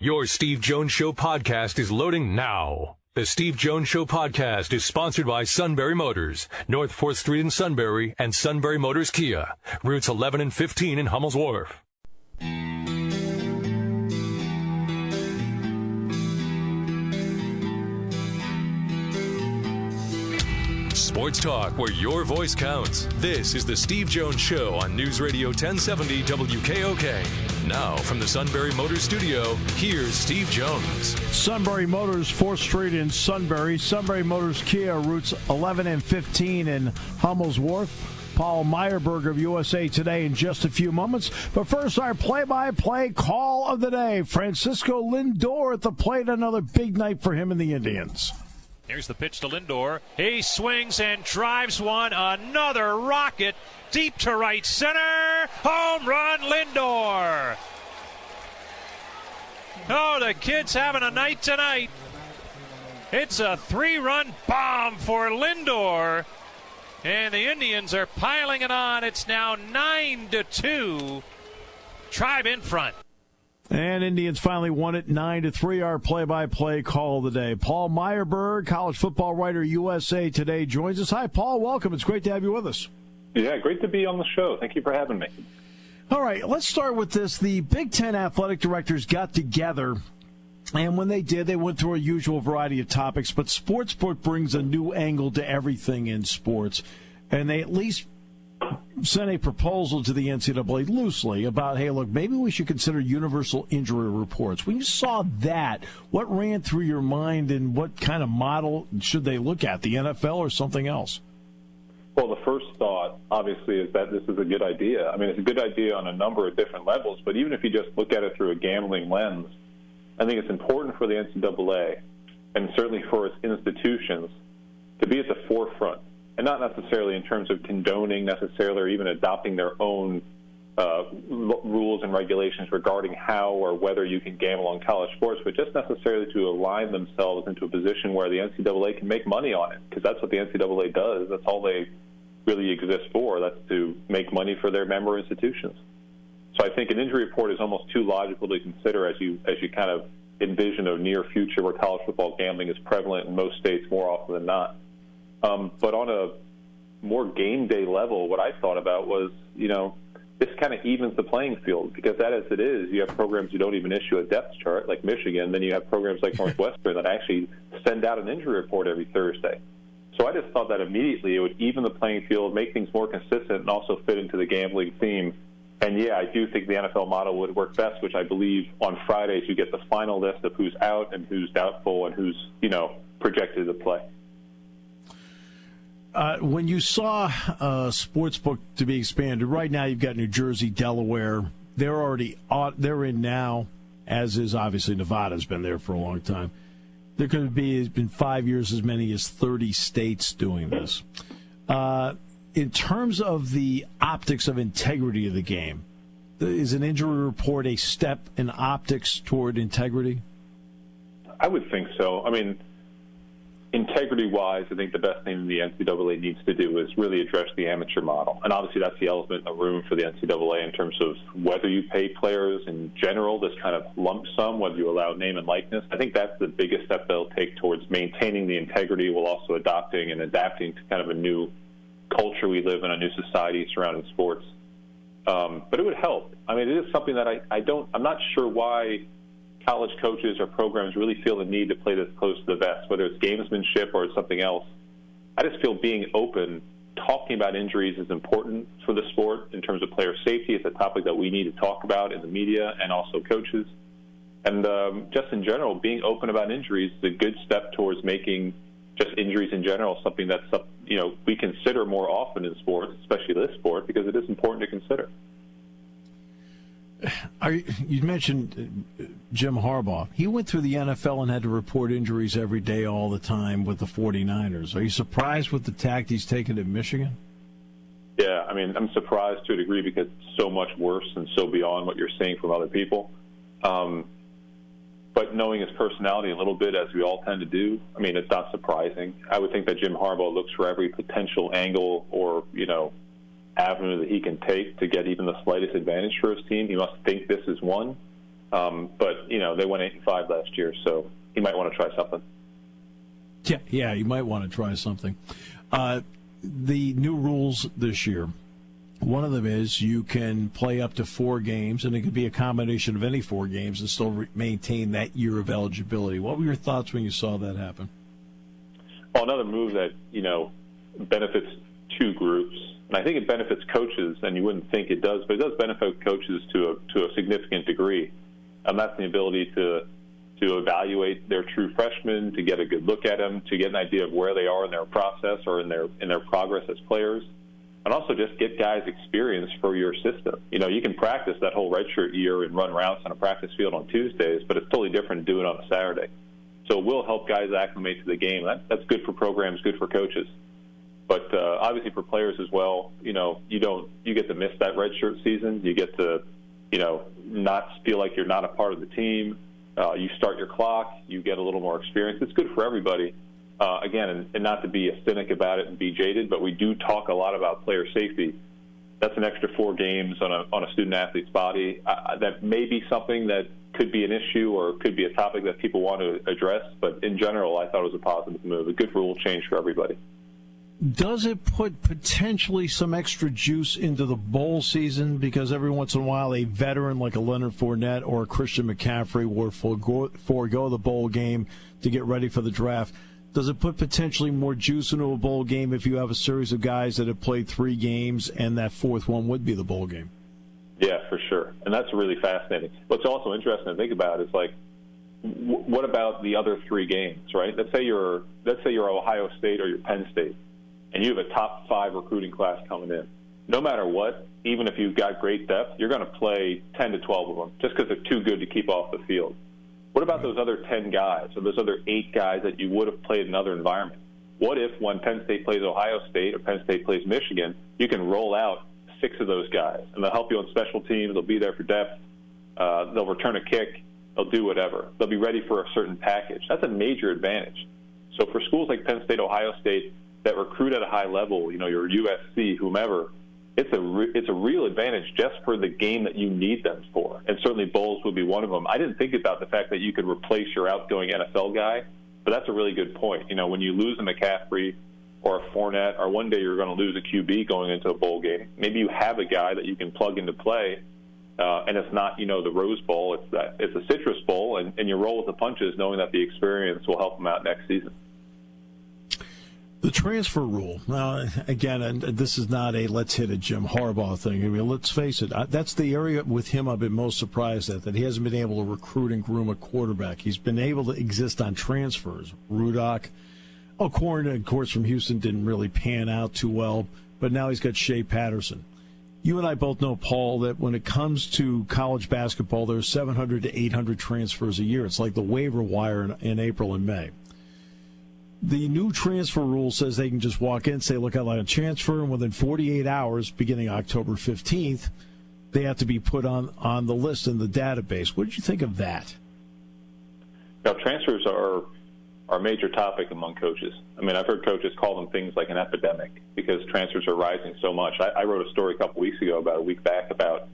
Your Steve Jones Show podcast is loading now. The Steve Jones Show podcast is sponsored by Sunbury Motors, North 4th Street in Sunbury, and Sunbury Motors Kia, routes 11 and 15 in Hummel's Wharf. Sports talk where your voice counts. This is the Steve Jones Show on News Radio 1070 WKOK. Now from the Sunbury Motors studio, here's Steve Jones. Sunbury Motors, 4th Street in Sunbury. Sunbury Motors Kia, routes 11 and 15 in Hummel's Wharf. Paul Myerberg of USA Today in just a few moments. But first, our play-by-play call of the day. Francisco Lindor at the plate. Another big night for him and the Indians. Here's the pitch to Lindor. He swings and drives one. Another rocket deep to right center. Home run, Lindor. Oh, the kid's having a night tonight. It's a 3-run bomb for Lindor. And the Indians are piling it on. It's now 9-2. Tribe in front. And Indians finally won it 9-3. Our play-by-play call of the day. Paul Myerberg, college football writer, USA Today, joins us. Hi, Paul. Welcome. It's great to have you with us. Yeah, great to be on the show. Thank you for having me. All right, let's start with this. The Big Ten athletic directors got together, and when they did, they went through a usual variety of topics, but Sportsbook brings a new angle to everything in sports, and they at least sent a proposal to the NCAA loosely about, hey, look, maybe we should consider universal injury reports. When you saw that, what ran through your mind, and what kind of model should they look at, the NFL or something else? Well, the first thought, obviously, is that this is a good idea. I mean, it's a good idea on a number of different levels, but even if you just look at it through a gambling lens, I think it's important for the NCAA, and certainly for its institutions, to be at the forefront. And not necessarily in terms of condoning necessarily or even adopting their own rules and regulations regarding how or whether you can gamble on college sports, but just necessarily to align themselves into a position where the NCAA can make money on it, because that's what the NCAA does. That's all they really exist for. That's to make money for their member institutions. So I think an injury report is almost too logical to consider as you kind of envision a near future where college football gambling is prevalent in most states more often than not. But on a more game day level, what I thought about was, this kind of evens the playing field, because that as it is, you have programs who don't even issue a depth chart like Michigan. Then you have programs like Northwestern that actually send out an injury report every Thursday. So I just thought that immediately it would even the playing field, make things more consistent, and also fit into the gambling theme. And, yeah, I do think the NFL model would work best, which I believe on Fridays you get the final list of who's out and who's doubtful and who's, projected to play. When you saw Sportsbook to be expanded, right now you've got New Jersey, Delaware. They're in now, as is obviously Nevada's been there for a long time. There could be, it's been 5 years, as many as 30 states doing this. In terms of the optics of integrity of the game, is an injury report a step in optics toward integrity? I would think so. I mean, integrity-wise, I think the best thing the NCAA needs to do is really address the amateur model. And obviously that's the elephant in the room for the NCAA in terms of whether you pay players in general, this kind of lump sum, whether you allow name and likeness. I think that's the biggest step they'll take towards maintaining the integrity while also adopting and adapting to kind of a new culture we live in, a new society surrounding sports. But it would help. I mean, it is something that I'm not sure why college coaches or programs really feel the need to play this close to the vest, whether it's gamesmanship or it's something else. I just feel being open, talking about injuries is important for the sport in terms of player safety. It's a topic that we need to talk about in the media and also coaches. And just in general, being open about injuries is a good step towards making just injuries in general something that's, we consider more often in sports, especially this sport, because it is important to consider. You mentioned Jim Harbaugh. He went through the NFL and had to report injuries every day all the time with the 49ers. Are you surprised with the tact he's taken at Michigan? Yeah, I mean, I'm surprised to a degree because it's so much worse and so beyond what you're seeing from other people. But knowing his personality a little bit, as we all tend to do, I mean, it's not surprising. I would think that Jim Harbaugh looks for every potential angle or, avenue that he can take to get even the slightest advantage for his team. He must think this is one. But, they went 8-5 last year, so he might want to try something. Yeah, you might want to try something. The new rules this year, one of them is you can play up to 4 games, and it could be a combination of any 4 games and still maintain that year of eligibility. What were your thoughts when you saw that happen? Well, another move that, benefits 2 groups, and I think it benefits coaches, and you wouldn't think it does, but it does benefit coaches to a significant degree. And that's the ability to evaluate their true freshmen, to get a good look at them, to get an idea of where they are in their process or in their progress as players, and also just get guys experience for your system. You can practice that whole redshirt year and run routes on a practice field on Tuesdays, but it's totally different to do it on a Saturday. So it will help guys acclimate to the game. That's good for programs, good for coaches. But obviously for players as well, you get to miss that redshirt season. You get to, not feel like you're not a part of the team. You start your clock. You get a little more experience. It's good for everybody. Again, and not to be a cynic about it and be jaded, but we do talk a lot about player safety. That's an extra 4 games on a student-athlete's body. That may be something that could be an issue or could be a topic that people want to address. But in general, I thought it was a positive move, a good rule change for everybody. Does it put potentially some extra juice into the bowl season? Because every once in a while a veteran like a Leonard Fournette or a Christian McCaffrey will forego the bowl game to get ready for the draft. Does it put potentially more juice into a bowl game if you have a series of guys that have played 3 games and that 4th one would be the bowl game? Yeah, for sure. And that's really fascinating. What's also interesting to think about is, what about the other 3 games, right? Let's say you're Ohio State or you're Penn State, and you have a top 5 recruiting class coming in. No matter what, even if you've got great depth, you're going to play 10 to 12 of them just because they're too good to keep off the field. What about those other 10 guys or those other 8 guys that you would have played in another environment? What if when Penn State plays Ohio State or Penn State plays Michigan, you can roll out 6 of those guys, and they'll help you on special teams. They'll be there for depth. They'll return a kick. They'll do whatever. They'll be ready for a certain package. That's a major advantage. So for schools like Penn State, Ohio State, that recruit at a high level, your USC, whomever, it's a real advantage just for the game that you need them for. And certainly bowls would be one of them. I didn't think about the fact that you could replace your outgoing NFL guy, but that's a really good point. When you lose a McCaffrey or a Fournette, or one day you're going to lose a QB going into a bowl game, maybe you have a guy that you can plug into play, and it's not, the Rose Bowl. It's a Citrus Bowl, and you roll with the punches knowing that the experience will help them out next season. The transfer rule. Now, again, and this is not a let's hit a Jim Harbaugh thing. I mean, let's face it. That's the area with him I've been most surprised at, that he hasn't been able to recruit and groom a quarterback. He's been able to exist on transfers. Rudock, Corn, of course, from Houston didn't really pan out too well, but now he's got Shea Patterson. You and I both know, Paul, that when it comes to college basketball, there's 700 to 800 transfers a year. It's like the waiver wire in April and May. The new transfer rule says they can just walk in and say, look, I'd like a transfer, and within 48 hours, beginning October 15th, they have to be put on the list in the database. What did you think of that? Now, transfers are a major topic among coaches. I mean, I've heard coaches call them things like an epidemic because transfers are rising so much. I wrote a story a couple weeks ago, about a week back, about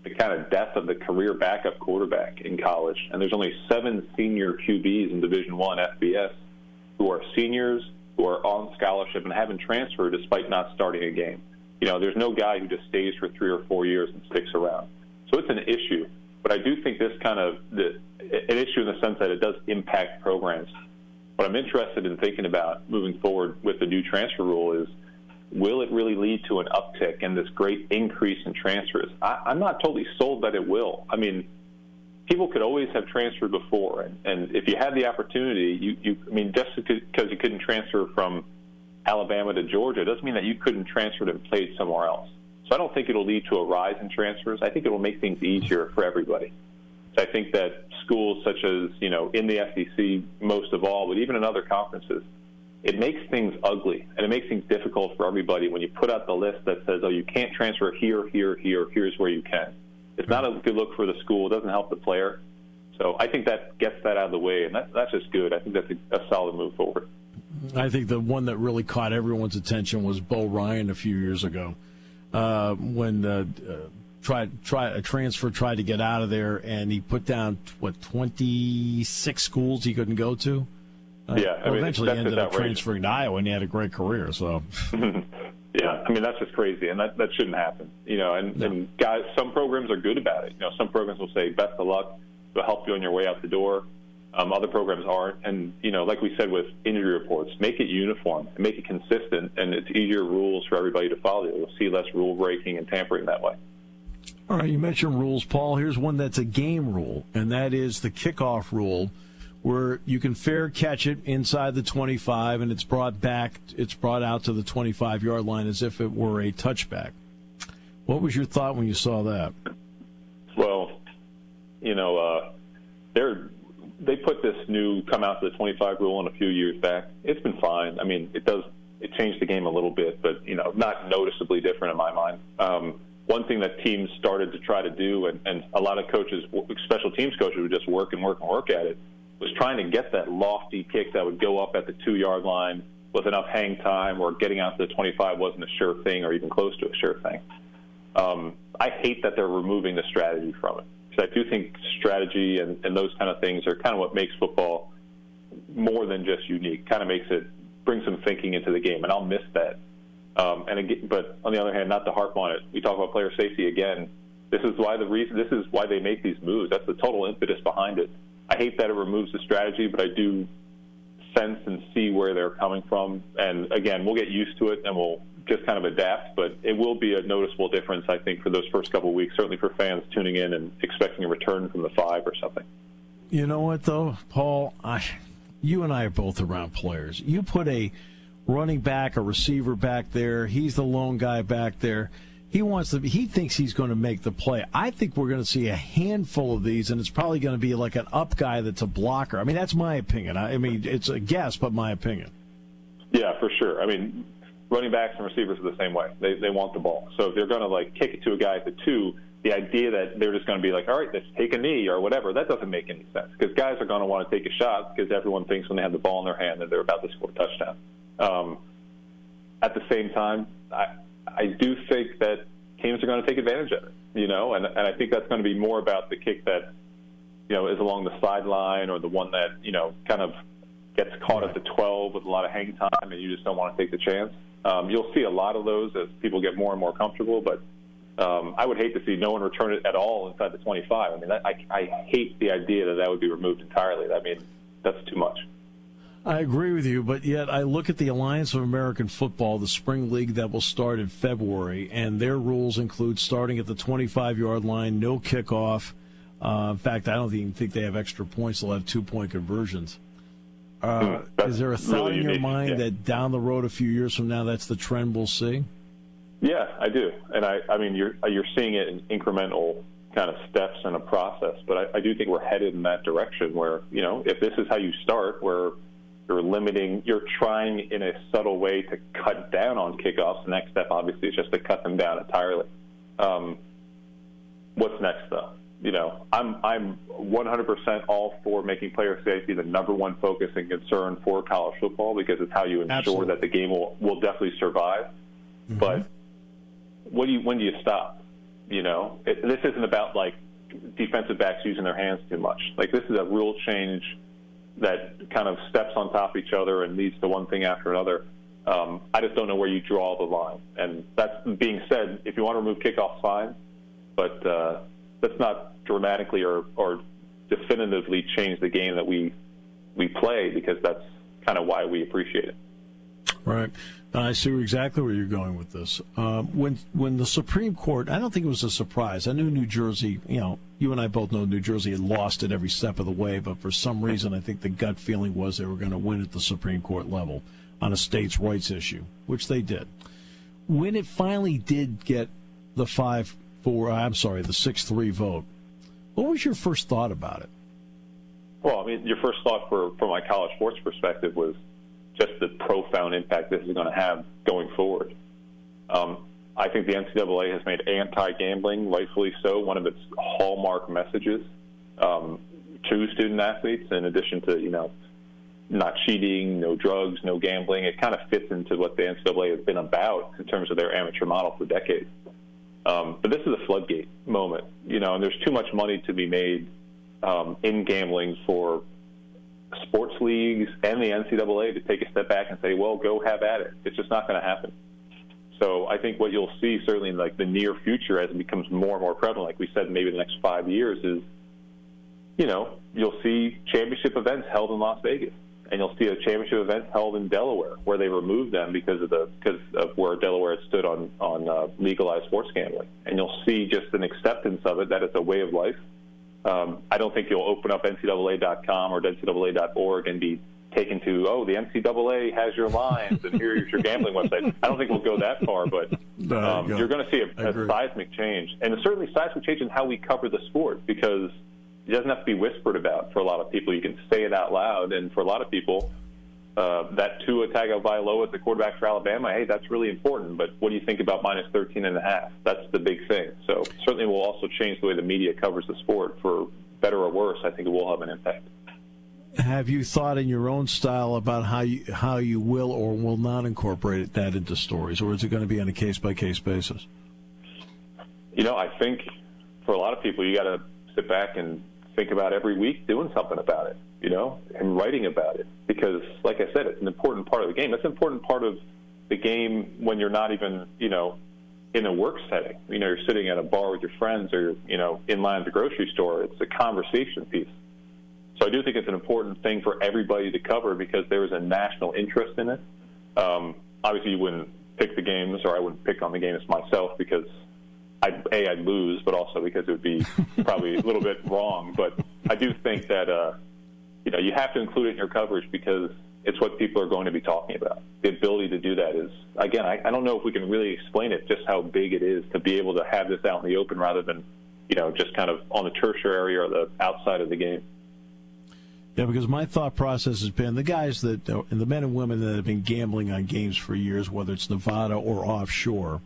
the kind of death of the career backup quarterback in college. And there's only 7 senior QBs in Division I FBS who are seniors, who are on scholarship and haven't transferred despite not starting a game. There's no guy who just stays for 3 or 4 years and sticks around. So it's an issue. But I do think this an issue in the sense that it does impact programs. What I'm interested in thinking about moving forward with the new transfer rule is, will it really lead to an uptick and this great increase in transfers? I'm not totally sold that it will. I mean, people could always have transferred before, and if you had the opportunity, just because you couldn't transfer from Alabama to Georgia doesn't mean that you couldn't transfer and played somewhere else. So I don't think it'll lead to a rise in transfers. I think it will make things easier for everybody. So I think that schools such as, in the SEC most of all, but even in other conferences, it makes things ugly, and it makes things difficult for everybody when you put out the list that says, oh, you can't transfer here, here's where you can. It's not a good look for the school. It doesn't help the player. So I think that gets that out of the way, and that's just good. I think that's a solid move forward. I think the one that really caught everyone's attention was Bo Ryan a few years ago when tried to get out of there, and he put down 26 schools he couldn't go to. Eventually he ended up transferring to Iowa, and he had a great career. So, yeah, I mean that's just crazy, and that shouldn't happen. And guys, some programs are good about it. Some programs will say best of luck, will help you on your way out the door. Other programs aren't, and like we said with injury reports, make it uniform, and make it consistent, and it's easier rules for everybody to follow. You'll see less rule breaking and tampering that way. All right, you mentioned rules, Paul. Here's one that's a game rule, and that is the kickoff rule, where you can fair catch it inside the 25, and it's brought out to the 25-yard line as if it were a touchback. What was your thought when you saw that? Well, they put this new come out to the 25 rule in a few years back. It's been fine. I mean, it changed the game a little bit, but not noticeably different in my mind. One thing that teams started to try to do, and a lot of coaches, special teams coaches, would just work at it, was trying to get that lofty kick that would go up at the 2-yard line with enough hang time, or getting out to the 25 wasn't a sure thing or even close to a sure thing. I hate that they're removing the strategy from it, because I do think strategy and those kind of things are kind of what makes football more than just unique. Kind of brings some thinking into the game, and I'll miss that. But on the other hand, not to harp on it, we talk about player safety again. This is why they make these moves. That's the total impetus behind it. I hate that it removes the strategy, but I do sense and see where they're coming from. And again, we'll get used to it and we'll just kind of adapt, but it will be a noticeable difference, I think, for those first couple of weeks, certainly for fans tuning in and expecting a return from the 5 or something. You know what, though, Paul? You and I are both around players. You put a running back, a receiver back there. He's the lone guy back there. He thinks he's going to make the play. I think we're going to see a handful of these, and it's probably going to be like an up guy that's a blocker. I mean, that's my opinion. I mean, it's a guess, but my opinion. Yeah, for sure. I mean, running backs and receivers are the same way. They want the ball. So if they're going to kick it to a guy at the 2, the idea that they're just going to be like, all right, let's take a knee or whatever, that doesn't make any sense, because guys are going to want to take a shot, because everyone thinks when they have the ball in their hand that they're about to score a touchdown. At the same time, I do think that teams are going to take advantage of it, and I think that's going to be more about the kick that, is along the sideline, or the one that, kind of gets caught at the 12 with a lot of hang time and you just don't want to take the chance. You'll see a lot of those as people get more and more comfortable, but I would hate to see no one return it at all inside the 25. I mean, I hate the idea that would be removed entirely. I mean, that's too much. I agree with you, but yet I look at the Alliance of American Football, the spring league that will start in February, and their rules include starting at the 25-yard line, no kickoff. In fact, I don't even think they have extra points. They'll have 2-point conversions. Is there a thought in your mind that down the road a few years from now that's the trend we'll see? Yeah, I do. And I mean, you're seeing it in incremental kind of steps in a process, but I do think we're headed in that direction where, if this is how you start, where you're trying in a subtle way to cut down on kickoffs. The next step, obviously, is just to cut them down entirely. What's next, though? I'm 100% all for making player safety the number one focus and concern for college football, because it's how you ensure that the game will definitely survive. Mm-hmm. But when do you stop? This isn't about defensive backs using their hands too much. This is a rule change that kind of steps on top of each other and leads to one thing after another. I just don't know where you draw the line. And that being said, if you want to remove kickoffs, fine, but let's not dramatically or definitively change the game that we play, because that's kind of why we appreciate it. Right. I see exactly where you're going with this. When the Supreme Court, I don't think it was a surprise. I knew New Jersey, you and I both know New Jersey had lost it every step of the way, but for some reason I think the gut feeling was they were going to win at the Supreme Court level on a states' rights issue, which they did. When it finally did get the 6-3 vote, what was your first thought about it? Well, I mean, your first thought from my college sports perspective was just the profound impact this is going to have going forward. I think the NCAA has made anti-gambling, rightfully so, one of its hallmark messages to student athletes, in addition to, not cheating, no drugs, no gambling. It kind of fits into what the NCAA has been about in terms of their amateur model for decades. But this is a floodgate moment, and there's too much money to be made in gambling for sports leagues and the NCAA to take a step back and say, well, go have at it. It's just not going to happen. So I think what you'll see certainly in like the near future as it becomes more and more prevalent, like we said, maybe the next 5 years is, you'll see championship events held in Las Vegas, and you'll see a championship event held in Delaware where they removed them because of where Delaware had stood on legalized sports gambling. And you'll see just an acceptance of it, that it's a way of life. I don't think you'll open up NCAA.com or NCAA.org and be taken to, the NCAA has your lines and here's your gambling website. I don't think we'll go that far, but you're going to see a seismic change. And certainly seismic change in how we cover the sport, because it doesn't have to be whispered about for a lot of people. You can say it out loud, and for a lot of people, that Tua Tagovailoa as the quarterback for Alabama, hey, that's really important, but what do you think about minus 13.5? That's the big thing. So certainly will also change the way the media covers the sport. For better or worse, I think it will have an impact. Have you thought in your own style about how you will or will not incorporate that into stories, or is it going to be on a case-by-case basis? I think for a lot of people, you got to sit back and think about every week doing something about it, and writing about it. Because, like I said, it's an important part of the game. It's an important part of the game when you're not even, in a work setting. You're sitting at a bar with your friends, or you're, in line at the grocery store. It's a conversation piece. So I do think it's an important thing for everybody to cover because there is a national interest in it. Obviously, you wouldn't pick the games, or I wouldn't pick on the games myself because I'd lose, but also because it would be probably a little bit wrong. But I do think that, you have to include it in your coverage because it's what people are going to be talking about. The ability to do that is, again, I don't know if we can really explain it, just how big it is to be able to have this out in the open rather than, just kind of on the tertiary or the outside of the game. Yeah, because my thought process has been the guys and the men and women that have been gambling on games for years, whether it's Nevada or offshore,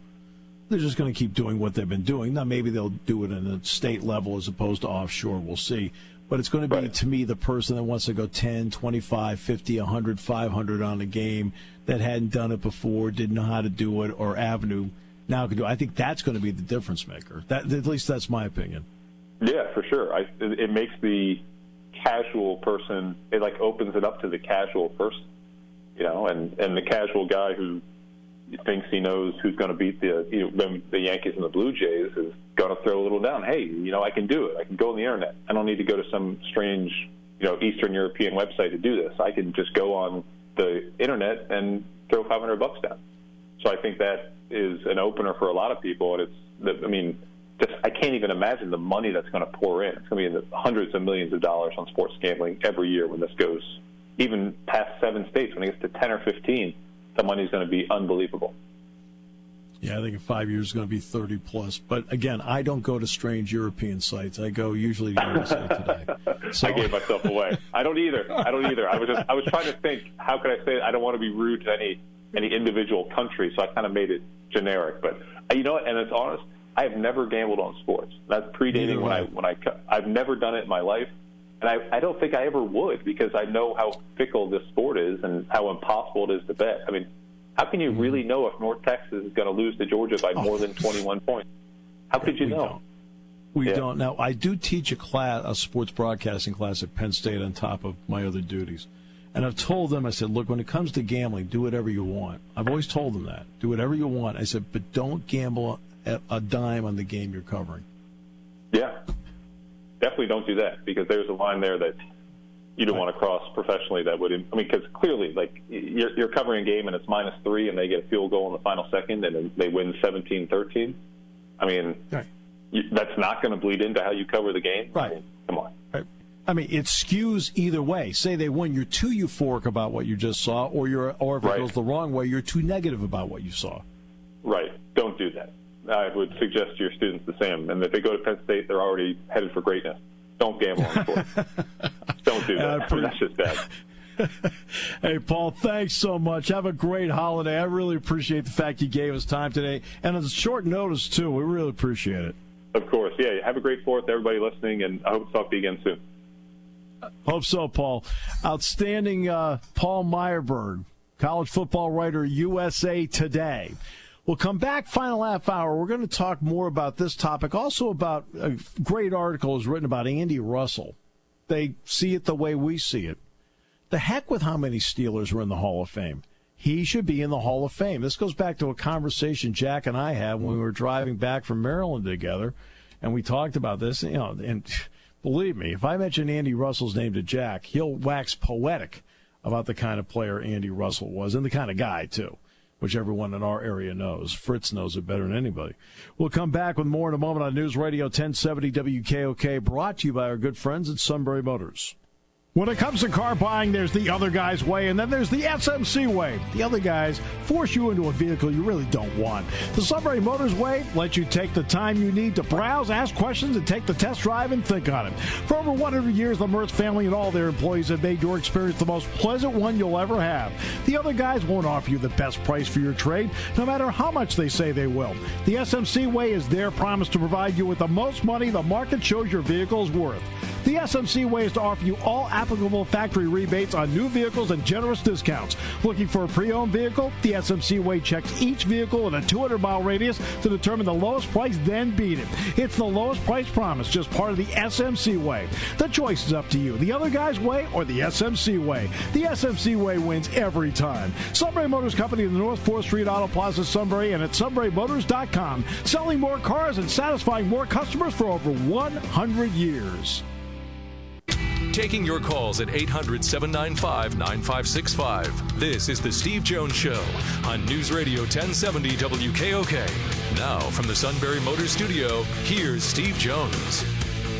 they're just going to keep doing what they've been doing. Now, maybe they'll do it at a state level as opposed to offshore. We'll see. But it's going to be, to me, the person that wants to go 10, 25, 50, 100, 500 on a game that hadn't done it before, didn't know how to do it, or avenue now can do it. I think that's going to be the difference maker. At least that's my opinion. Yeah, for sure. It makes the casual person, it opens it up to the casual person, and the casual guy who thinks he knows who's going to beat the Yankees and the Blue Jays is going to throw a little down. Hey, I can do it. I can go on the internet. I don't need to go to some strange, Eastern European website to do this. I can just go on the internet and throw $500 down. So I think that is an opener for a lot of people, and I can't even imagine the money that's going to pour in. It's going to be in the hundreds of millions of dollars on sports gambling every year when this goes even past 7 states. When it gets to 10 or 15, the money's going to be unbelievable. Yeah, I think in 5 years it's going to be 30 plus. But again, I don't go to strange European sites. I go usually to USA Today. So. I gave myself away. I don't either. I was trying to think, how could I say it? I don't want to be rude to any individual country, so I kind of made it generic. But and it's honest. I have never gambled on sports. That's predating I've never done it in my life, and I don't think I ever would because I know how fickle this sport is and how impossible it is to bet. How can you really know if North Texas is going to lose to Georgia by more than 21 points? How could you know? We don't. Now, I do teach a sports broadcasting class at Penn State on top of my other duties. And I've told them, I said, look, when it comes to gambling, do whatever you want. I've always told them that. Do whatever you want. I said, but don't gamble a dime on the game you're covering. Yeah. Definitely don't do that because there's a line there that you don't want to cross professionally that would, because clearly, you're covering a game and it's -3 and they get a field goal in the final second and they win 17-13. That's not going to bleed into how you cover the game. Right. Come on. Right. It skews either way. Say they win, you're too euphoric about what you just saw, or if it goes the wrong way, you're too negative about what you saw. Right. Don't do that. I would suggest to your students the same. And if they go to Penn State, they're already headed for greatness. Don't gamble on sports. Don't do that. That's just bad. Hey, Paul, thanks so much. Have a great holiday. I really appreciate the fact you gave us time today. And on short notice, too. We really appreciate it. Of course. Yeah, have a great 4th, everybody listening, and I hope to talk to you again soon. Hope so, Paul. Outstanding Paul Myerberg, college football writer, USA Today. We'll come back, final half hour. We're going to talk more about this topic. Also about a great article is written about Andy Russell. They see it the way we see it. The heck with how many Steelers are in the Hall of Fame. He should be in the Hall of Fame. This goes back to a conversation Jack and I had when we were driving back from Maryland together, and we talked about this. And believe me, if I mention Andy Russell's name to Jack, he'll wax poetic about the kind of player Andy Russell was, and the kind of guy, too, which everyone in our area knows. Fritz knows it better than anybody. We'll come back with more in a moment on News Radio 1070 WKOK, brought to you by our good friends at Sunbury Motors. When it comes to car buying, there's the other guy's way, and then there's the SMC way. The other guys force you into a vehicle you really don't want. The Sunbury Motors way lets you take the time you need to browse, ask questions, and take the test drive and think on it. For over 100 years, the Mertz family and all their employees have made your experience the most pleasant one you'll ever have. The other guys won't offer you the best price for your trade, no matter how much they say they will. The SMC way is their promise to provide you with the most money the market shows your vehicle is worth. The SMC way is to offer you all applicable factory rebates on new vehicles and generous discounts. Looking for a pre-owned vehicle? The SMC way checks each vehicle in a 200-mile radius to determine the lowest price, then beat it. It's the lowest price promise, just part of the SMC way. The choice is up to you, the other guy's way or the SMC way. The SMC way wins every time. Sunbury Motors Company in the North 4th Street Auto Plaza, Sunbury, and at sunburymotors.com. Selling more cars and satisfying more customers for over 100 years. Taking your calls at 800-795-9565. This is the Steve Jones Show on News Radio 1070 WKOK. Now from the Sunbury Motors Studio, here's Steve Jones.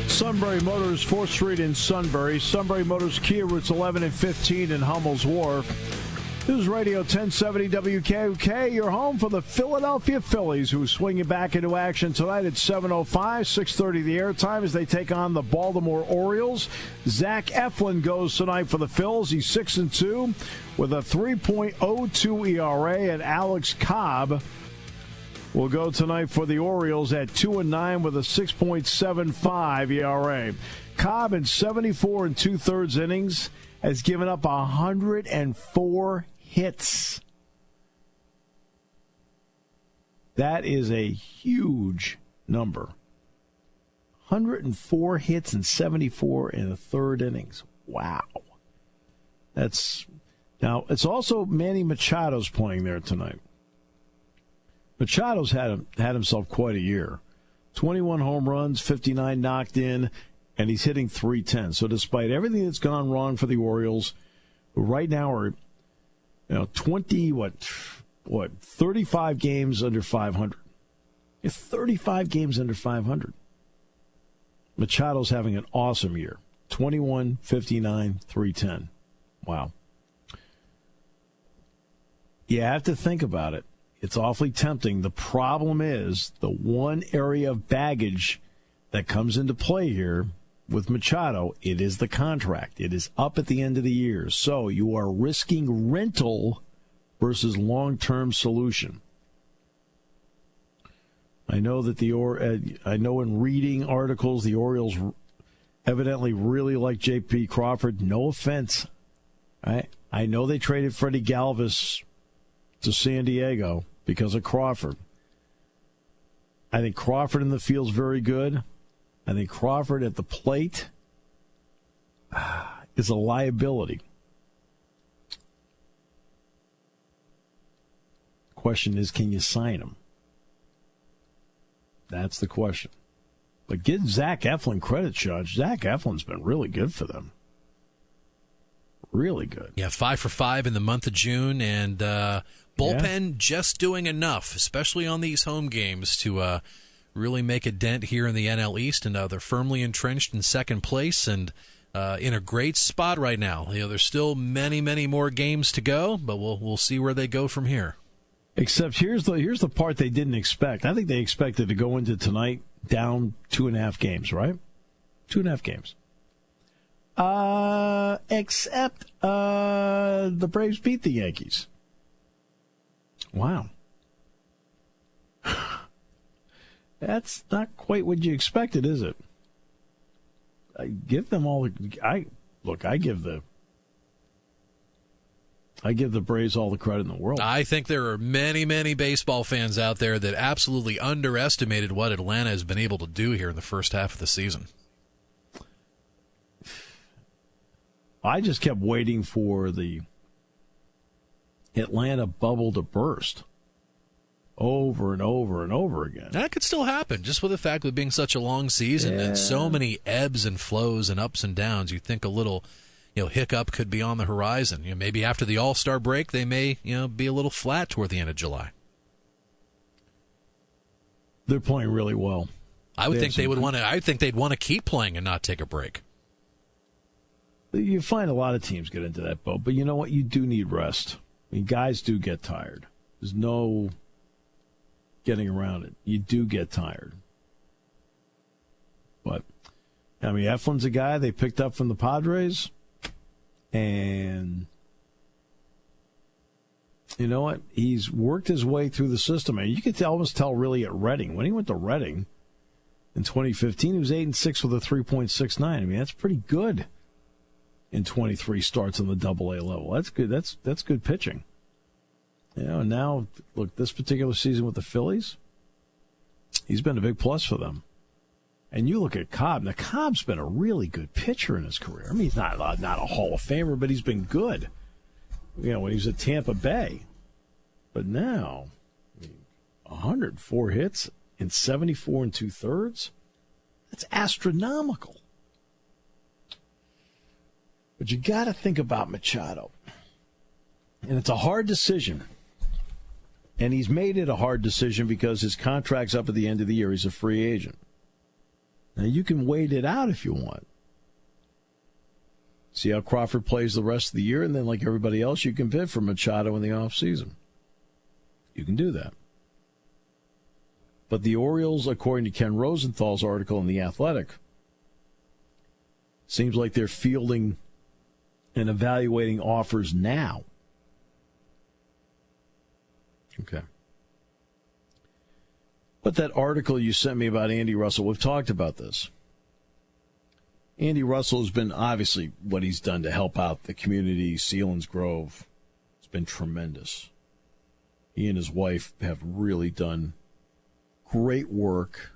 Sunbury Motors, 4th Street in Sunbury. Sunbury Motors Kia, routes 11 and 15 in Hummel's Wharf. News Radio 1070 WKOK, your home for the Philadelphia Phillies, who swinging back into action tonight at 7:05, 6:30 the airtime as they take on the Baltimore Orioles. Zach Eflin goes tonight for the Phils. He's 6-2 with a 3.02 ERA, and Alex Cobb will go tonight for the Orioles at 2-9 with a 6.75 ERA. Cobb in 74 2/3 innings has given up 104 hits. That is a huge number. 104 hits and 74 in the third innings. Wow. Now, it's also Manny Machado's playing there tonight. Machado's had himself quite a year. 21 home runs, 59 knocked in, and he's hitting .310. So despite everything that's gone wrong for the Orioles, who right now are 35 games under 500. 35 games under 500. Machado's having an awesome year. 21, 59, .310. Wow. You have to think about it. It's awfully tempting. The problem is the one area of baggage that comes into play here with Machado, it is the contract. It is up at the end of the year. So you are risking rental versus long-term solution. I know that I know in reading articles, the Orioles evidently really like J.P. Crawford. No offense. I know they traded Freddie Galvis to San Diego because of Crawford. I think Crawford in the field's very good. I think Crawford at the plate is a liability. Question is, can you sign him? That's the question. But give Zach Eflin credit, Judge. Zach Eflin's been really good for them. Really good. Yeah, 5 for 5 in the month of June, and bullpen just doing enough, especially on these home games, to really make a dent here in the NL East, and they're firmly entrenched in second place and in a great spot right now. There's still many, many more games to go, but we'll see where they go from here. Except here's the part they didn't expect. I think they expected to go into tonight down 2.5 games, right? 2.5 games. Except the Braves beat the Yankees. Wow. That's not quite what you expected, is it? I give them all. I give the I give the Braves all the credit in the world. I think there are many, many baseball fans out there that absolutely underestimated what Atlanta has been able to do here in the first half of the season. I just kept waiting for the Atlanta bubble to burst over and over and over again. That could still happen, just with the fact of it being such a long season and so many ebbs and flows and ups and downs. You think a little, hiccup could be on the horizon. Maybe after the All-Star break, they may, be a little flat toward the end of July. They're playing really well. I would think they would want to. I think they'd want to keep playing and not take a break. You find a lot of teams get into that boat, but you know what? You do need rest. I mean, guys do get tired. There's no getting around it. You do get tired. But, Eflin's a guy they picked up from the Padres, and you know what? He's worked his way through the system. And you could almost tell really at Reading. When he went to Reading in 2015, he was 8-6 with a 3.69. That's pretty good. In 23 starts on the AA level. That's good. That's good pitching. Now, look, this particular season with the Phillies, he's been a big plus for them. And you look at Cobb. Now, Cobb's been a really good pitcher in his career. He's not a Hall of Famer, but he's been good. When he was at Tampa Bay. But now, 104 hits in 74 2/3. That's astronomical. But you got to think about Machado. And it's a hard decision. And he's made it a hard decision because his contract's up at the end of the year. He's a free agent. Now, you can wait it out if you want. See how Crawford plays the rest of the year, and then, like everybody else, you can bid for Machado in the offseason. You can do that. But the Orioles, according to Ken Rosenthal's article in The Athletic, seems like they're fielding and evaluating offers now. Okay. But that article you sent me about Andy Russell, we've talked about this. Andy Russell has been, obviously, what he's done to help out the community, Selinsgrove, it's been tremendous. He and his wife have really done great work,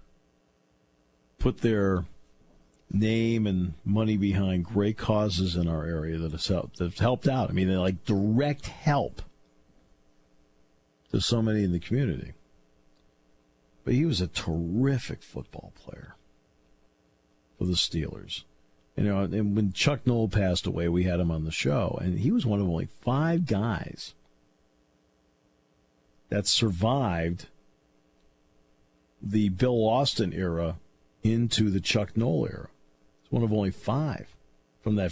put their name and money behind great causes in our area that's helped out. They're like direct help to so many in the community. But he was a terrific football player for the Steelers. And when Chuck Noll passed away, we had him on the show, and he was one of only 5 guys that survived the Bill Austin era into the Chuck Noll era. It's one of only 5 from the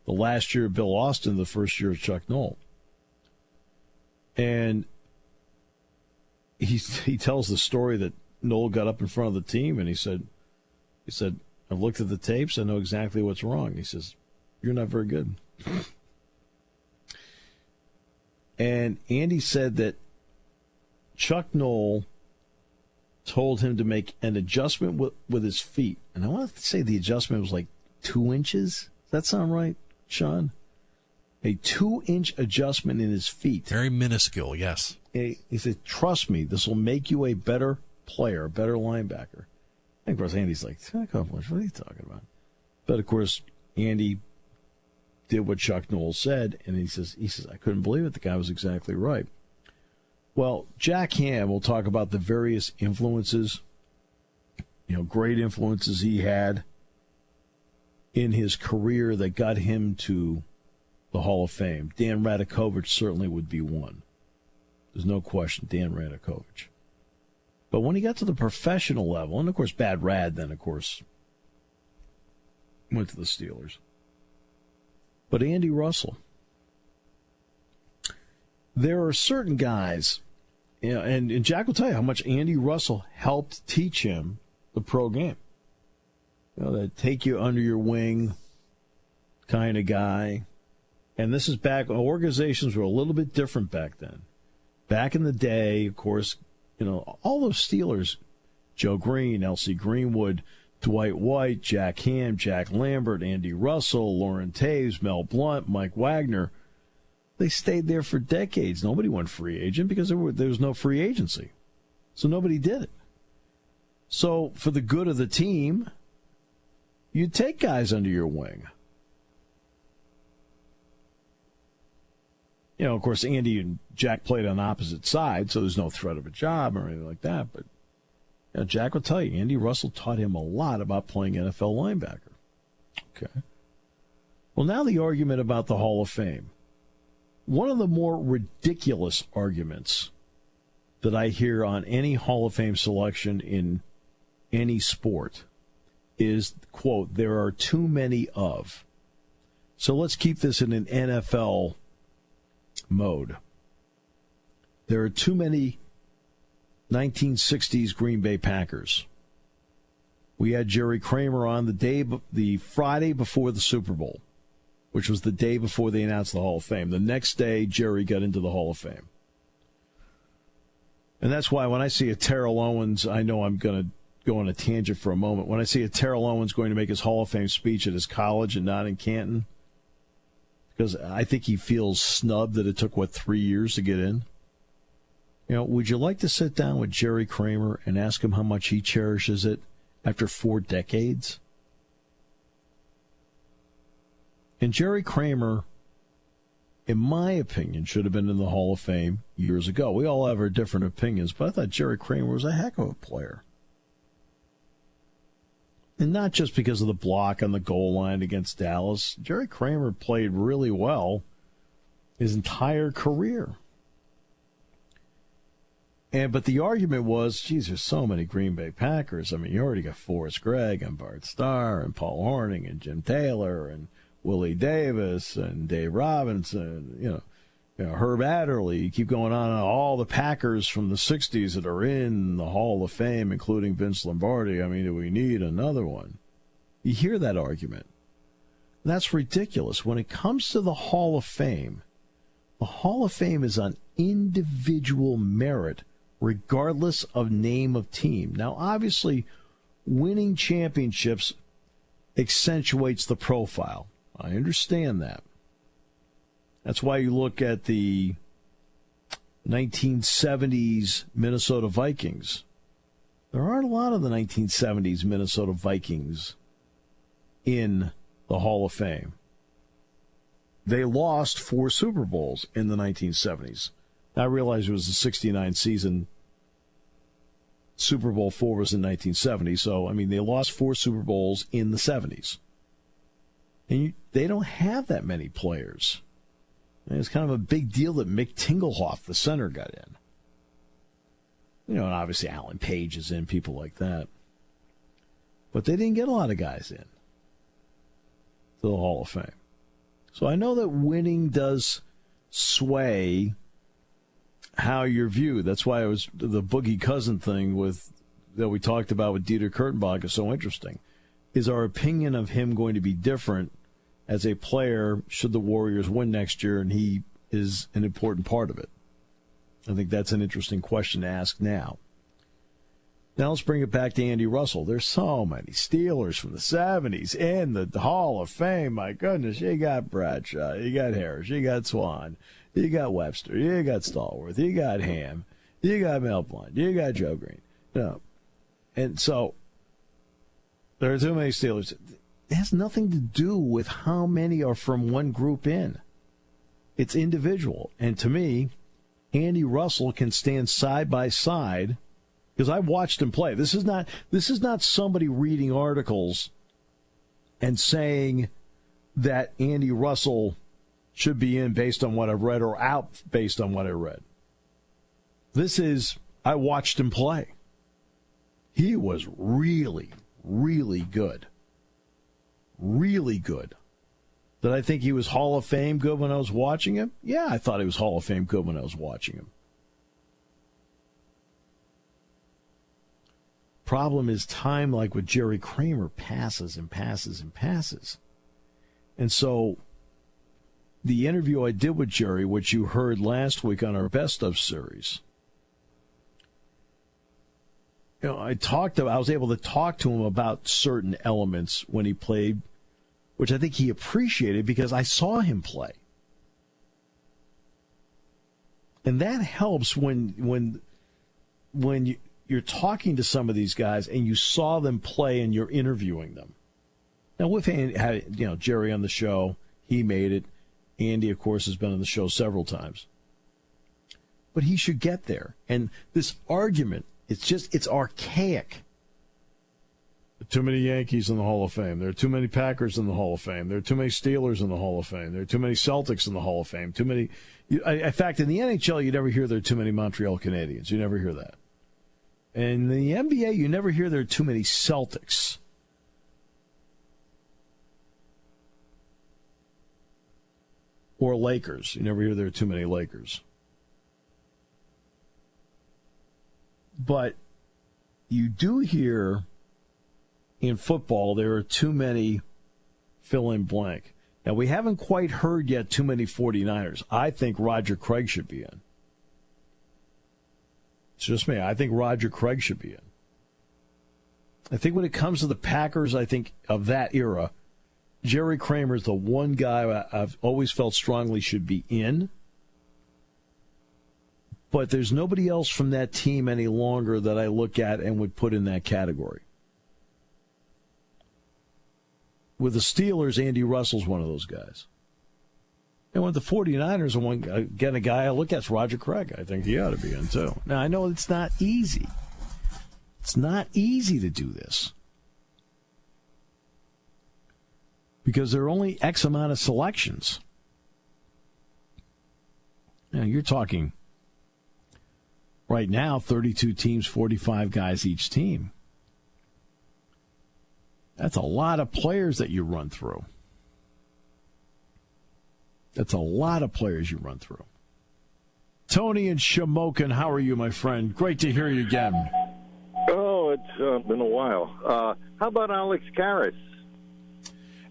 last year of Bill Austin, the first year of Chuck Noll. And he tells the story that Noll got up in front of the team and he said, I've looked at the tapes, I know exactly what's wrong. He says, you're not very good. And Andy said that Chuck Noll told him to make an adjustment with his feet. And I want to say the adjustment was like 2 inches. Does that sound right, Sean? A 2-inch adjustment in his feet. Very minuscule, yes. He said, trust me, this will make you a better player, a better linebacker. And, of course, Andy's like, what are you talking about? But, of course, Andy did what Chuck Noll said, and he says, I couldn't believe it. The guy was exactly right. Well, Jack Ham will talk about the various influences, great influences he had in his career that got him to the Hall of Fame. Dan Radakovich certainly would be one. There's no question, Dan Radakovich. But when he got to the professional level, and of course Bad Rad then, of course, went to the Steelers. But Andy Russell. There are certain guys, and Jack will tell you how much Andy Russell helped teach him the pro game. That take you under your wing kind of guy. And this is back, organizations were a little bit different back then. Back in the day, of course, all those Steelers, Joe Green, L.C. Greenwood, Dwight White, Jack Ham, Jack Lambert, Andy Russell, Lauren Taves, Mel Blount, Mike Wagner, They stayed there for decades. Nobody went free agent because there was no free agency. So nobody did it. So for the good of the team, you take guys under your wing. You know, of course, Andy and Jack played on opposite sides, so there's no threat of a job or anything like that. But you know, Jack will tell you, Andy Russell taught him a lot about playing NFL linebacker. Okay. Well, now the argument about the Hall of Fame. One of the more ridiculous arguments that I hear on any Hall of Fame selection in any sport is, quote, there are too many of. So let's keep this in an NFL mode. There are too many 1960s Green Bay Packers. We had Jerry Kramer on the Friday before the Super Bowl, which was the day before they announced the Hall of Fame. The next day, Jerry got into the Hall of Fame. And that's why when I see a Terrell Owens, I know I'm going to go on a tangent for a moment. When I see a Terrell Owens going to make his Hall of Fame speech at his college and not in Canton, because I think he feels snubbed that it took, 3 years to get in. You know, would you like to sit down with Jerry Kramer and ask him how much he cherishes it after 4 decades? And Jerry Kramer, in my opinion, should have been in the Hall of Fame years ago. We all have our different opinions, but I thought Jerry Kramer was a heck of a player. And not just because of the block on the goal line against Dallas. Jerry Kramer played really well his entire career. But the argument was, geez, there's so many Green Bay Packers. I mean, you already got Forrest Gregg and Bart Starr and Paul Hornung and Jim Taylor and Willie Davis and Dave Robinson, you know, Herb Adderley. You keep going on, all the Packers from the 60s that are in the Hall of Fame, including Vince Lombardi. I mean, do we need another one? You hear that argument. That's ridiculous. When it comes to the Hall of Fame is on individual merit, regardless of name of team. Now, obviously, winning championships accentuates the profile. I understand that. That's why you look at the 1970s Minnesota Vikings. There aren't a lot of the 1970s Minnesota Vikings in the Hall of Fame. They lost 4 Super Bowls in the 1970s. I realize it was the 69 season. Super Bowl 4 was in 1970. So, I mean, they lost 4 Super Bowls in the 70s. And they don't have that many players. And it's kind of a big deal that Mick Tingelhoff, the center, got in. You know, and obviously Alan Page is in, people like that. But they didn't get a lot of guys in to the Hall of Fame. So I know that winning does sway how you're viewed. That's why it was the Boogie Cousin thing that we talked about with Dieter Kurtenbach is so interesting. Is our opinion of him going to be different as a player should the Warriors win next year and he is an important part of it? I think that's an interesting question to ask now. Now let's bring it back to Andy Russell. There's so many Steelers from the 70s in the Hall of Fame. My goodness, you got Bradshaw, you got Harris, you got Swan, you got Webster, you got Stallworth, you got Ham, you got Mel Blount, you got Joe Green. No. And so there are too many Steelers. It has nothing to do with how many are from one group in. It's individual. And to me, Andy Russell can stand side by side because I watched him play. This is not somebody reading articles and saying that Andy Russell should be in based on what I've read or out based on what I read. This is, I watched him play. He was really, really good. Really good. Did I think he was Hall of Fame good when I was watching him? Yeah, I thought he was Hall of Fame good when I was watching him. Problem is time, like with Jerry Kramer, passes and passes and passes. And so the interview I did with Jerry, which you heard last week on our Best of series, you know, I was able to talk to him about certain elements when he played, which I think he appreciated because I saw him play. And that helps when you're talking to some of these guys and you saw them play and you're interviewing them. Now, we've had Jerry on the show. He made it. Andy, of course, has been on the show several times. But he should get there. And this argument, it's archaic. There are too many Yankees in the Hall of Fame. There are too many Packers in the Hall of Fame. There are too many Steelers in the Hall of Fame. There are too many Celtics in the Hall of Fame. Too many. In fact, in the NHL, you never hear there are too many Montreal Canadiens. You never hear that. In the NBA, you never hear there are too many Celtics. Or Lakers. You never hear there are too many Lakers. But you do hear in football there are too many fill in blank. Now, we haven't quite heard yet too many 49ers. I think Roger Craig should be in. It's just me. I think Roger Craig should be in. I think when it comes to the Packers, I think of that era, Jerry Kramer is the one guy I've always felt strongly should be in. But there's nobody else from that team any longer that I look at and would put in that category. With the Steelers, Andy Russell's one of those guys. And with the 49ers, a guy I look at is Roger Craig. I think he ought to be in, too. Now, I know it's not easy. It's not easy to do this. Because there are only X amount of selections. Now, you're talking, right now, 32 teams, 45 guys each team. That's a lot of players that you run through. That's a lot of players you run through. Tony and Shamokin, how are you, my friend? Great to hear you again. Oh, it's been a while. How about Alex Karras?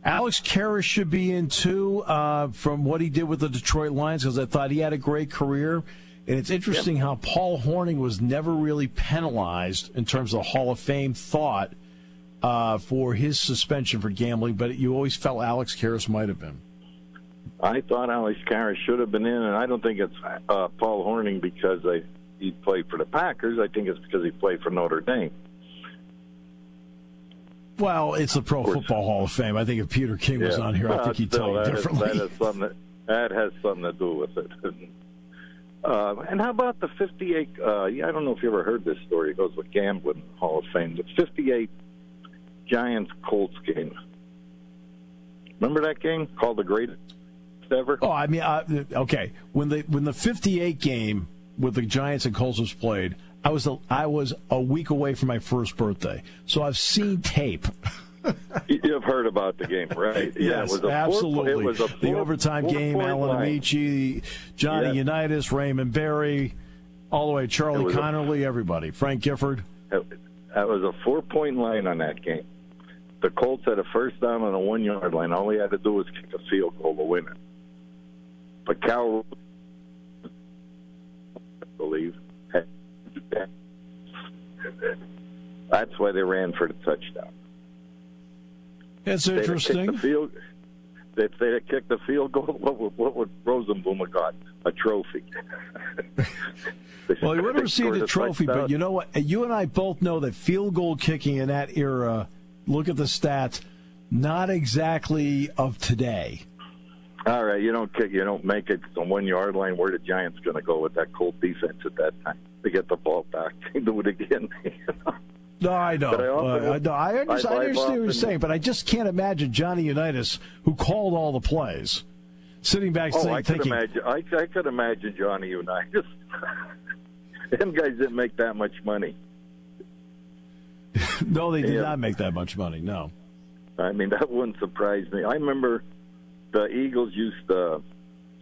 Alex Karras should be in, too, from what he did with the Detroit Lions, because I thought he had a great career. And it's interesting how Paul Hornung was never really penalized in terms of Hall of Fame thought for his suspension for gambling, but you always felt Alex Karras might have been. I thought Alex Karras should have been in, and I don't think it's Paul Hornung because he played for the Packers. I think it's because he played for Notre Dame. Well, it's the Pro Football Hall of Fame. I think if Peter King was on here, I think he'd tell you differently. That has something to do with it. And how about the 58? I don't know if you ever heard this story. It goes with Gambling Hall of Fame. The 58 Giants-Colts game. Remember that game called the greatest ever? Oh, I mean, okay. When the 58 game with the Giants and Colts was played, I was a week away from my first birthday, so I've seen tape. You've heard about the game, right? Yes, it was absolutely. The overtime game, Alan Amici, Johnny Unitas, Raymond Berry, all the way Charlie Connerly, everybody. Frank Gifford. That was a 4-point line on that game. The Colts had a first down on a 1-yard line. All he had to do was kick a field goal to win it. But Cal, I believe, that's why they ran for the touchdown. It's interesting. If they had kicked the field goal, what would Rosenblum have got? A trophy. Well, he would have received a trophy, but you know what? You and I both know that field goal kicking in that era, look at the stats, not exactly of today. All right, you don't make it to the 1-yard line. Where the Giants going to go with that Colt defense at that time? They get the ball back, they do it again. No, I know. I understand what you're saying, but I just can't imagine Johnny Unitas, who called all the plays, sitting back thinking. I could imagine Johnny Unitas. Them guys didn't make that much money. No, they did not make that much money, no. I mean, that wouldn't surprise me. I remember the Eagles used to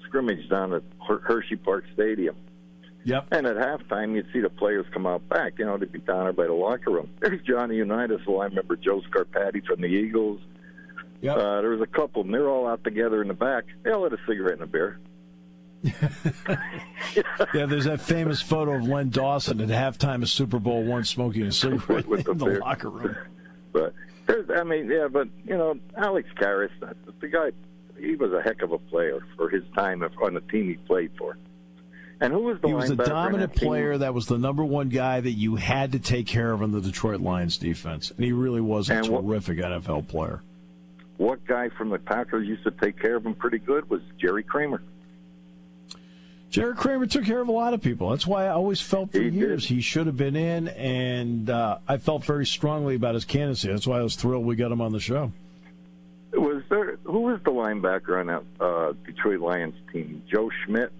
scrimmage down at Hershey Park Stadium. Yep. And at halftime, you'd see the players come out back. They'd be down there by the locker room. There's Johnny Unitas. Well, I remember Joe Scarpati from the Eagles. Yep. There was a couple, and they're all out together in the back. They all had a cigarette and a beer. Yeah, there's that famous photo of Len Dawson at halftime of Super Bowl I smoking a cigarette in the locker room. But Alex Karras, the guy, he was a heck of a player for his time on the team he played for. And who was the linebacker? He was a dominant in that player team? that was the number one guy that you had to take care of in the Detroit Lions defense. And he really was a terrific NFL player. What guy from the Packers used to take care of him pretty good was Jerry Kramer. Jerry Kramer took care of a lot of people. That's why I always felt for years he should have been in, and I felt very strongly about his candidacy. That's why I was thrilled we got him on the show. Who was the linebacker on that Detroit Lions team? Joe Schmidt?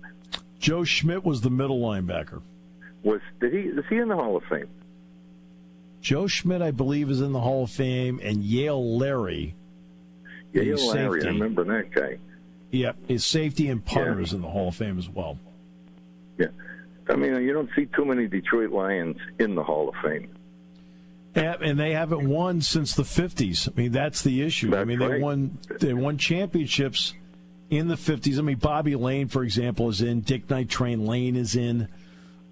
Joe Schmidt was the middle linebacker. Is he in the Hall of Fame? Joe Schmidt, I believe, is in the Hall of Fame, and Yale Larry. Yale Larry, I remember that guy. Yep, his safety and punter is in the Hall of Fame as well. Yeah. I mean, you don't see too many Detroit Lions in the Hall of Fame. And they haven't won since the 50s. I mean, that's the issue. That's they won championships in the 50s. I mean, Bobby Lane, for example, is in. Dick Night Train Lane is in.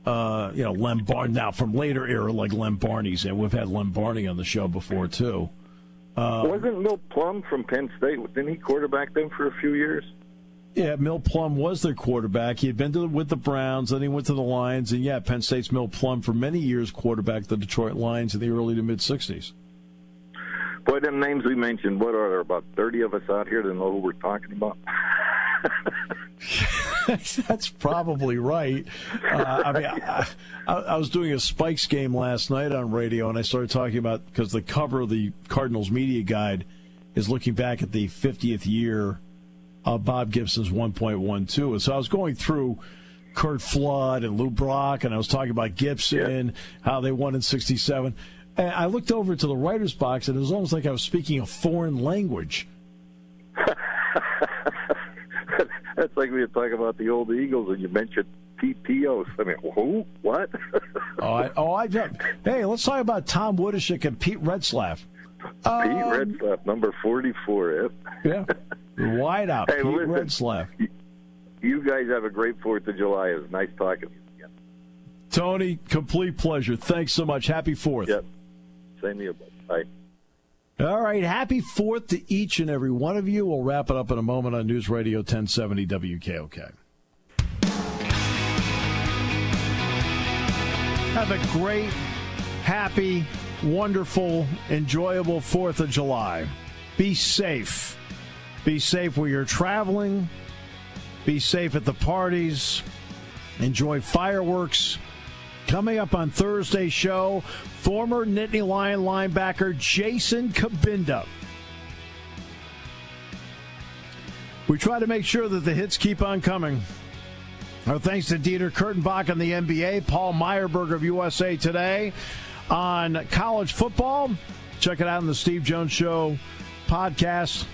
Lem Barney. Now, from later era, like Lem Barney's in. We've had Lem Barney on the show before, too. Wasn't Milt Plum from Penn State? Didn't he quarterback them for a few years? Yeah, Milt Plum was their quarterback. He had been with the Browns, then he went to the Lions, and Penn State's Milt Plum for many years quarterbacked the Detroit Lions in the early to mid-'60s. Boy, them names we mentioned, what are there, about 30 of us out here that know who we're talking about? That's probably right. I was doing a Spikes game last night on radio, and I started talking about, because the cover of the Cardinals Media Guide is looking back at the 50th year of Bob Gibson's 1.12. And so I was going through Kurt Flood and Lou Brock, and I was talking about Gibson, how they won in 67. And I looked over to the writer's box, and it was almost like I was speaking a foreign language. That's like we were talking about the old Eagles, and you mentioned Pete Pios. I mean, who? What? Hey, let's talk about Tom Woodishick and Pete Retzlaff. Pete Retzlaff, number 44. Yeah. Wide out. Hey, Pete listen, Retzlaff. You guys have a great 4th of July. It was nice talking to you again. Tony, complete pleasure. Thanks so much. Happy 4th. Yep. Same to you. Bye. All right. Happy 4th to each and every one of you. We'll wrap it up in a moment on News Radio 1070 WKOK. Have a great, happy, wonderful, enjoyable 4th of July. Be safe. Be safe where you're traveling. Be safe at the parties. Enjoy fireworks. Coming up on Thursday's show, former Nittany Lion linebacker Jason Kabinda. We try to make sure that the hits keep on coming. Our thanks to Dieter Kurtenbach on the NBA, Paul Myerberg of USA Today on college football. Check it out on the Steve Jones Show podcast.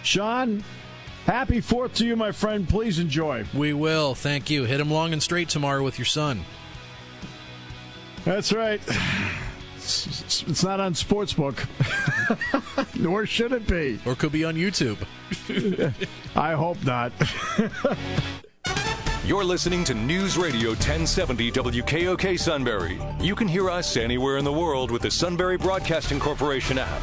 Sean, happy 4th to you, my friend. Please enjoy. We will. Thank you. Hit him long and straight tomorrow with your son. That's right. It's not on Sportsbook. Nor should it be. Or could be on YouTube. I hope not. You're listening to News Radio 1070 WKOK Sunbury. You can hear us anywhere in the world with the Sunbury Broadcasting Corporation app.